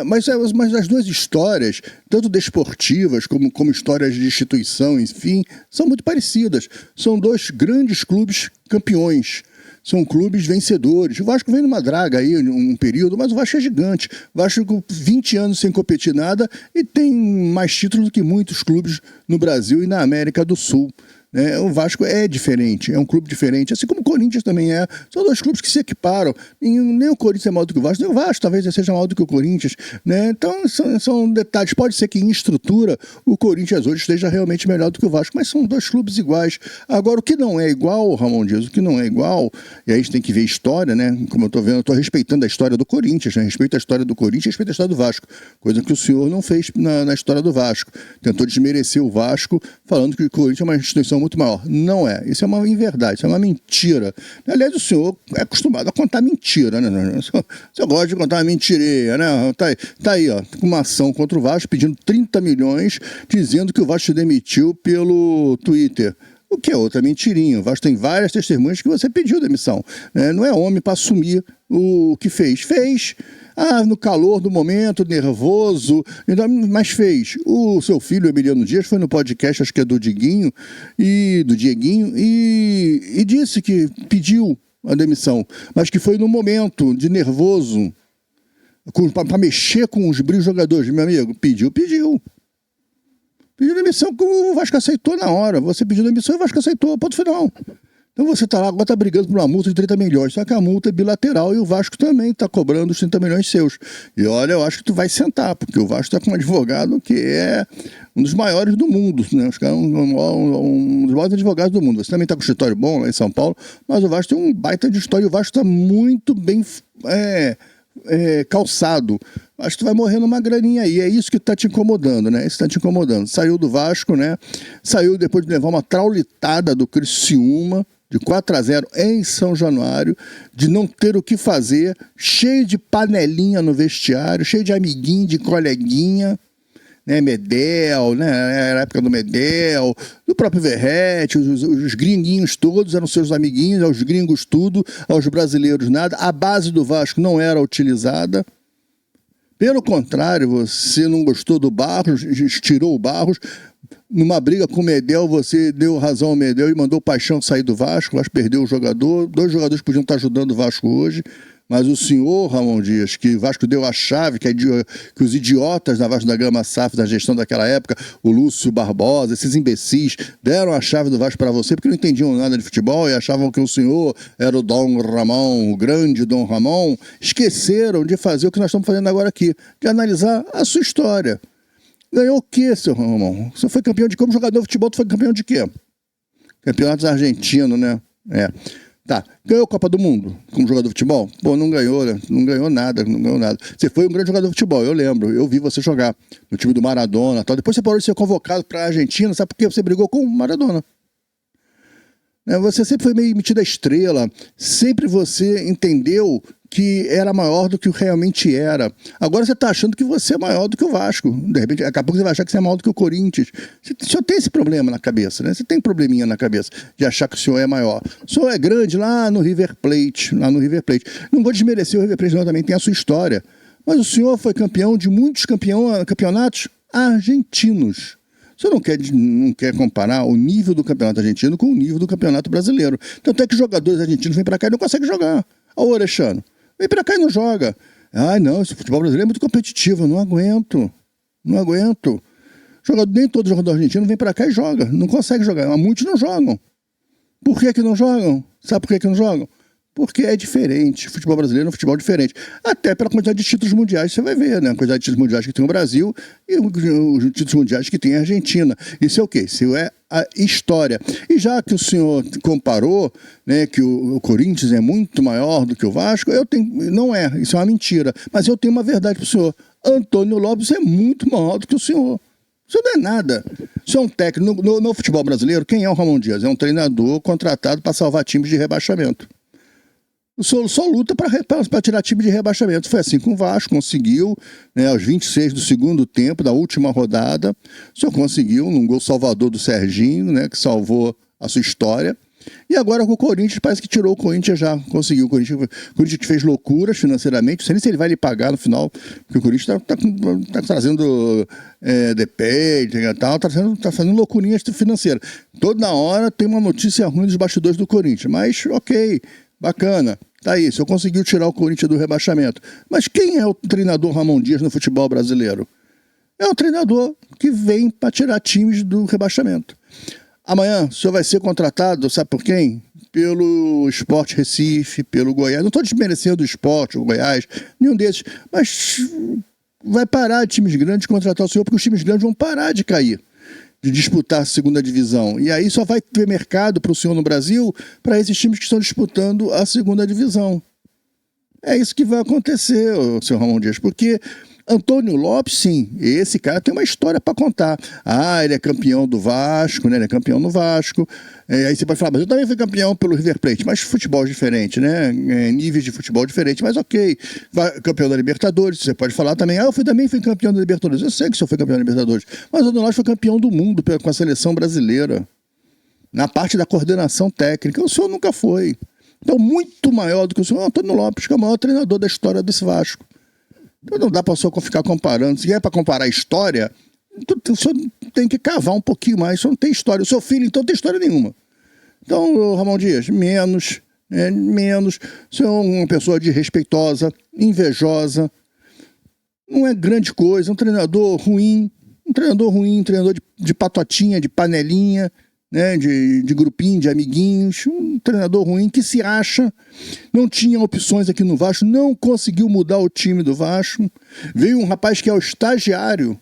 Mas as duas histórias, tanto desportivas como histórias de instituição, enfim, são muito parecidas. São dois grandes clubes campeões. São clubes vencedores. O Vasco vem numa draga aí, um período, mas o Vasco é gigante. O Vasco com 20 anos sem competir nada e tem mais títulos do que muitos clubes no Brasil e na América do Sul. O Vasco é diferente, é um clube diferente, assim como o Corinthians também é. São dois clubes que se equiparam. Nem o Corinthians é maior do que o Vasco, nem o Vasco talvez seja maior do que o Corinthians. Né? Então são detalhes. Pode ser que em estrutura o Corinthians hoje esteja realmente melhor do que o Vasco, mas são dois clubes iguais. Agora, o que não é igual, Ramon Dias, o que não é igual, e aí a gente tem que ver história, né? Como eu estou vendo, eu estou respeitando a história do Corinthians, né? Respeito a história do Corinthians, respeito a história do Vasco, coisa que o senhor não fez na história do Vasco. Tentou desmerecer o Vasco, falando que o Corinthians é uma instituição muito maior. Não é. Isso é uma inverdade, isso é uma mentira. Aliás, o senhor é acostumado a contar mentira, né? O senhor gosta de contar uma mentirinha, né? Tá aí, ó, com uma ação contra o Vasco, pedindo 30 milhões, dizendo que o Vasco se demitiu pelo Twitter. O que é outra mentirinha. O Vasco tem várias testemunhas que você pediu demissão. Né? Não é homem para assumir o que fez. Fez. No calor do momento, nervoso, mas fez. O seu filho, Emiliano Dias, foi no podcast, acho que é do Dieguinho, e disse que pediu a demissão, mas que foi no momento de nervoso, para mexer com os brilhos jogadores. Meu amigo, pediu. Pediu demissão, que o Vasco aceitou na hora. Você pediu demissão e o Vasco aceitou, ponto final. Então você está lá, agora está brigando por uma multa de 30 milhões, só que a multa é bilateral e o Vasco também está cobrando os 30 milhões seus. E olha, eu acho que tu vai sentar, porque o Vasco está com um advogado que é um dos maiores do mundo, né? Os caras um dos maiores advogados do mundo. Você também está com um escritório bom lá em São Paulo, mas o Vasco tem um baita de história e o Vasco está muito bem calçado. Acho que tu vai morrer numa graninha aí. É isso que está te incomodando, né? Isso está te incomodando. Saiu do Vasco, né? Saiu depois de levar uma traulitada do Criciúma, de 4-0 em São Januário, de não ter o que fazer, cheio de panelinha no vestiário, cheio de amiguinho, de coleguinha, né? Medel, né? Era a época do Medel, do próprio Verratti, os gringuinhos todos eram seus amiguinhos, aos gringos tudo, aos brasileiros nada. A base do Vasco não era utilizada. Pelo contrário, você não gostou do Barros, tirou o Barros. Numa briga com o Medel, você deu razão ao Medel e mandou o Paixão sair do Vasco. O Vasco perdeu o jogador. 2 jogadores podiam estar ajudando o Vasco hoje. Mas o senhor, Ramon Dias, que o Vasco deu a chave, que os idiotas da Vasco da Gama SAF, da gestão daquela época, o Lúcio Barbosa, esses imbecis, deram a chave do Vasco para você porque não entendiam nada de futebol e achavam que o senhor era o Dom Ramon, o grande Dom Ramon. Esqueceram de fazer o que nós estamos fazendo agora aqui, de analisar a sua história. Ganhou o quê, seu Ramon? Você foi campeão de como jogador de futebol, tu foi campeão de quê? Campeonatos argentinos, né? Tá, ganhou a Copa do Mundo como jogador de futebol? Pô, não ganhou, né? Não ganhou nada. Você foi um grande jogador de futebol, eu lembro. Eu vi você jogar no time do Maradona e tal. Depois você parou de ser convocado para a Argentina, sabe por quê? Você brigou com o Maradona. Você sempre foi meio metida estrela, sempre você entendeu que era maior do que realmente era. Agora você está achando que você é maior do que o Vasco. De repente, daqui a pouco você vai achar que você é maior do que o Corinthians. O senhor tem esse problema na cabeça, né? Você tem um probleminha na cabeça de achar que o senhor é maior. O senhor é grande lá no River Plate, Não vou desmerecer o River Plate, não, também tem a sua história. Mas o senhor foi campeão de muitos campeonatos argentinos. Você não quer comparar o nível do campeonato argentino com o nível do campeonato brasileiro. Tanto é que jogadores argentinos vêm para cá e não conseguem jogar. Olha o Orechano. Vem pra cá e não joga. Não, esse futebol brasileiro é muito competitivo. Eu não aguento. Nem todo jogador argentino vem pra cá e joga. Não consegue jogar. Mas muitos não jogam. Por que não jogam? Sabe por que não jogam? Porque é diferente. O futebol brasileiro é um futebol diferente. Até pela quantidade de títulos mundiais, você vai ver, né? A quantidade de títulos mundiais que tem o Brasil e os títulos mundiais que tem a Argentina. Isso é o quê? Isso é a história. E já que o senhor comparou, né, que o Corinthians é muito maior do que o Vasco, não é, isso é uma mentira. Mas eu tenho uma verdade para o senhor. Antônio Lopes é muito maior do que o senhor. Isso não é nada. Isso é um técnico. No futebol brasileiro, quem é o Ramon Dias? É um treinador contratado para salvar times de rebaixamento. O senhor só luta para tirar time de rebaixamento. Foi assim com o Vasco, conseguiu, né, aos 26 do segundo tempo, da última rodada, o senhor conseguiu, num gol salvador do Serginho, né, que salvou a sua história. E agora com o Corinthians, parece que tirou o Corinthians já, conseguiu. O Corinthians fez loucuras financeiramente, não sei nem se ele vai lhe pagar no final, porque o Corinthians está trazendo DP e tal, está fazendo loucurinhas financeiras. Toda hora tem uma notícia ruim dos bastidores do Corinthians, mas ok, bacana. Tá aí, o senhor conseguiu tirar o Corinthians do rebaixamento. Mas quem é o treinador Ramon Dias no futebol brasileiro? É um treinador que vem para tirar times do rebaixamento. Amanhã o senhor vai ser contratado, sabe por quem? Pelo Sport Recife, pelo Goiás. Não estou desmerecendo o Sport, o Goiás, nenhum desses. Mas vai parar de times grandes contratar o senhor, porque os times grandes vão parar de cair, de disputar a segunda divisão. E aí só vai ter mercado para o senhor no Brasil para esses times que estão disputando a segunda divisão. É isso que vai acontecer, senhor Ramon Dias, porque Antônio Lopes, sim, esse cara tem uma história para contar. Ele é campeão do Vasco, né? Ele é campeão no Vasco. Aí você pode falar, mas eu também fui campeão pelo River Plate, mas futebol diferente, né? Níveis de futebol diferentes, mas ok. Campeão da Libertadores, você pode falar também, eu também fui campeão da Libertadores. Eu sei que o senhor foi campeão da Libertadores, mas o Antônio Lopes foi campeão do mundo com a seleção brasileira. Na parte da coordenação técnica, o senhor nunca foi. Então, muito maior do que o senhor, Antônio Lopes, que é o maior treinador da história desse Vasco. Então não dá para o senhor ficar comparando. Se é para comparar história, o senhor tem que cavar um pouquinho mais. O senhor não tem história. O seu filho, então, não tem história nenhuma. Então, Ramon Dias, menos. O senhor é uma pessoa desrespeitosa, invejosa. Não é grande coisa. Um treinador ruim, um treinador de patotinha, de panelinha, né, de grupinho, de amiguinhos, um treinador ruim que se acha, não tinha opções aqui no Vasco, não conseguiu mudar o time do Vasco. Veio um rapaz que é o estagiário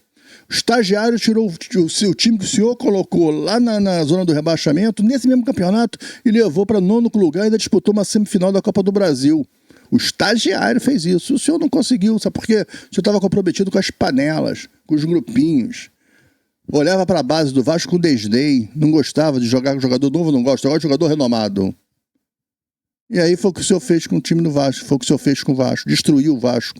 tirou o seu time que o senhor colocou lá na zona do rebaixamento, nesse mesmo campeonato, e levou para 9º lugar e ainda disputou uma semifinal da Copa do Brasil. O estagiário fez isso, o senhor não conseguiu, sabe por quê? O senhor estava comprometido com as panelas, com os grupinhos. Olhava para a base do Vasco com desdém, não gostava de jogar com jogador novo, não gosta, agora de jogador renomado. E aí foi o que o senhor fez com o time do Vasco, foi o que o senhor fez com o Vasco, destruiu o Vasco.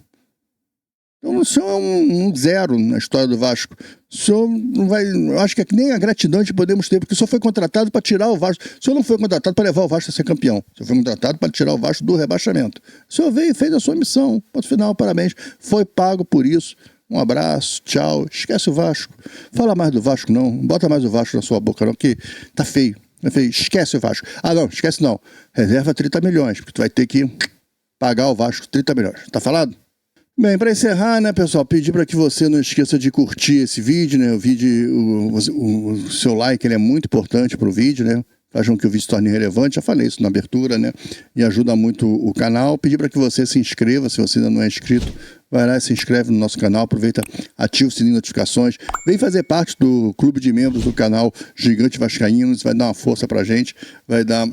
Então o senhor é um zero na história do Vasco. O senhor não vai. Eu acho que nem a gratidão que podemos ter, porque o senhor foi contratado para tirar o Vasco. O senhor não foi contratado para levar o Vasco a ser campeão. O senhor foi contratado para tirar o Vasco do rebaixamento. O senhor veio e fez a sua missão. Ponto final, parabéns. Foi pago por isso. Um abraço, tchau. Esquece o Vasco. Fala mais do Vasco, não. Bota mais o Vasco na sua boca, não, que tá feio. Tá feio. Esquece o Vasco. Ah, não, esquece não. Reserva 30 milhões, porque tu vai ter que pagar o Vasco 30 milhões. Tá falado? Bem, para encerrar, né, pessoal, pedir para que você não esqueça de curtir esse vídeo, né, o seu like, ele é muito importante para o vídeo, né, faz com que o vídeo se torne relevante, já falei isso na abertura, né, e ajuda muito o canal. Pedir para que você se inscreva, se você ainda não é inscrito, vai lá e se inscreve no nosso canal, aproveita, ativa o sininho de notificações, vem fazer parte do clube de membros do canal Gigante Vascaíno, isso vai dar uma força para a gente, vai dar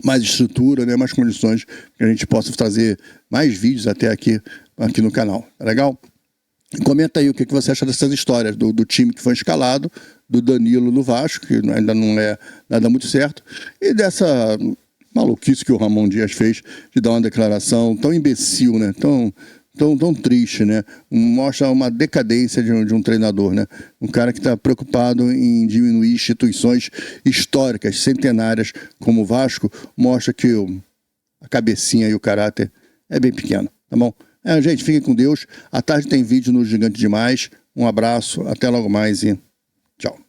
mais estrutura, né, mais condições que a gente possa trazer mais vídeos até aqui no canal, tá legal? Comenta aí o que você acha dessas histórias do time que foi escalado, do Danilo no Vasco, que ainda não é nada muito certo, e dessa maluquice que o Ramon Dias fez de dar uma declaração tão imbecil, né, tão triste, né? Mostra uma decadência de um treinador, né? Um cara que está preocupado em diminuir instituições históricas, centenárias, como o Vasco, mostra que a cabecinha e o caráter é bem pequeno, tá bom? Gente, fiquem com Deus. À tarde tem vídeo no Gigante Demais. Um abraço, até logo mais e tchau.